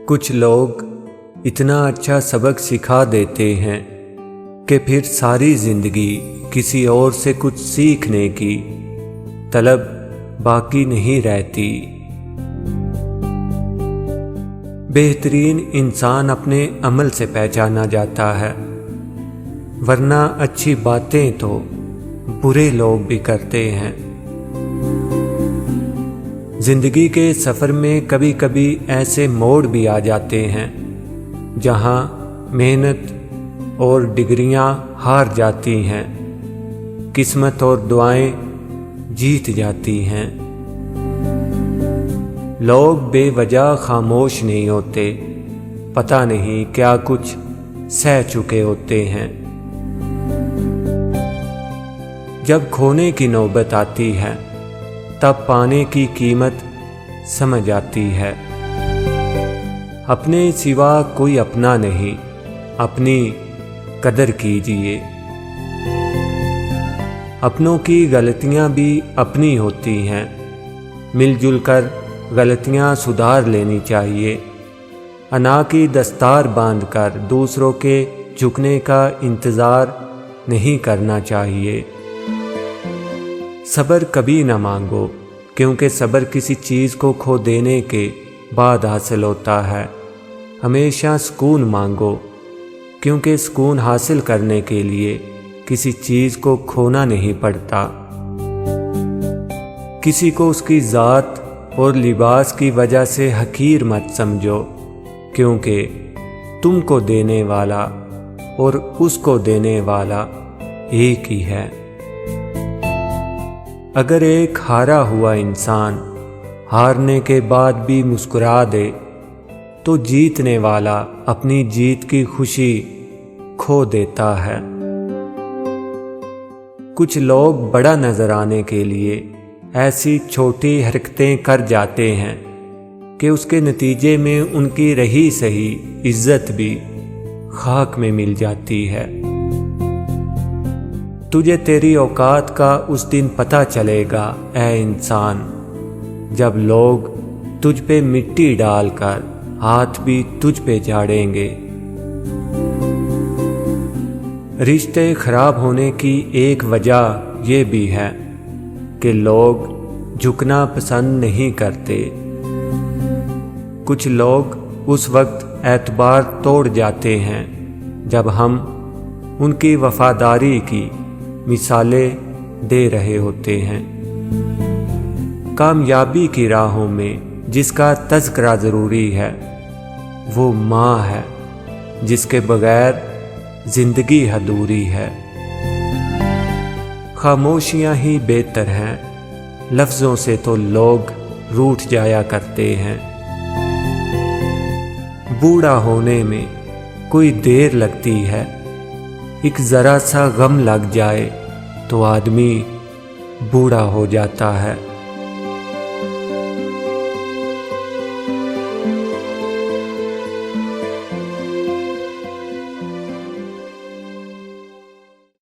کچھ لوگ اتنا اچھا سبق سکھا دیتے ہیں کہ پھر ساری زندگی کسی اور سے کچھ سیکھنے کی طلب باقی نہیں رہتی۔ بہترین انسان اپنے عمل سے پہچانا جاتا ہے، ورنہ اچھی باتیں تو برے لوگ بھی کرتے ہیں۔ زندگی کے سفر میں کبھی کبھی ایسے موڑ بھی آ جاتے ہیں جہاں محنت اور ڈگریاں ہار جاتی ہیں، قسمت اور دعائیں جیت جاتی ہیں۔ لوگ بے وجہ خاموش نہیں ہوتے، پتہ نہیں کیا کچھ سہ چکے ہوتے ہیں۔ جب کھونے کی نوبت آتی ہے تب پانے کی قیمت سمجھ آتی ہے۔ اپنے سوا کوئی اپنا نہیں، اپنی قدر کیجیے۔ اپنوں کی غلطیاں بھی اپنی ہوتی ہیں، مل جل کر غلطیاں سدھار لینی چاہیے۔ انا کی دستار باندھ کر دوسروں کے جھکنے کا انتظار نہیں کرنا چاہیے۔ صبر کبھی نہ مانگو، کیونکہ صبر کسی چیز کو کھو دینے کے بعد حاصل ہوتا ہے۔ ہمیشہ سکون مانگو، کیونکہ سکون حاصل کرنے کے لیے کسی چیز کو کھونا نہیں پڑتا۔ کسی کو اس کی ذات اور لباس کی وجہ سے حقیر مت سمجھو، کیونکہ تم کو دینے والا اور اس کو دینے والا ایک ہی ہے۔ اگر ایک ہارا ہوا انسان ہارنے کے بعد بھی مسکرا دے تو جیتنے والا اپنی جیت کی خوشی کھو دیتا ہے۔ کچھ لوگ بڑا نظر آنے کے لیے ایسی چھوٹی حرکتیں کر جاتے ہیں کہ اس کے نتیجے میں ان کی رہی سہی عزت بھی خاک میں مل جاتی ہے۔ تجھے تیری اوقات کا اس دن پتہ چلے گا اے انسان، جب لوگ تجھ پہ مٹی ڈال کر ہاتھ بھی تجھ پہ جھاڑیں گے۔ رشتے خراب ہونے کی ایک وجہ یہ بھی ہے کہ لوگ جھکنا پسند نہیں کرتے۔ کچھ لوگ اس وقت اعتبار توڑ جاتے ہیں جب ہم ان کی وفاداری کی مثالیں دے رہے ہوتے ہیں۔ کامیابی کی راہوں میں جس کا تذکرہ ضروری ہے وہ ماں ہے، جس کے بغیر زندگی ادھوری ہے۔ خاموشیاں ہی بہتر ہیں، لفظوں سے تو لوگ روٹھ جایا کرتے ہیں۔ بوڑھا ہونے میں کوئی دیر لگتی ہے، ایک ذرا سا غم لگ جائے تو آدمی بوڑھا ہو جاتا ہے۔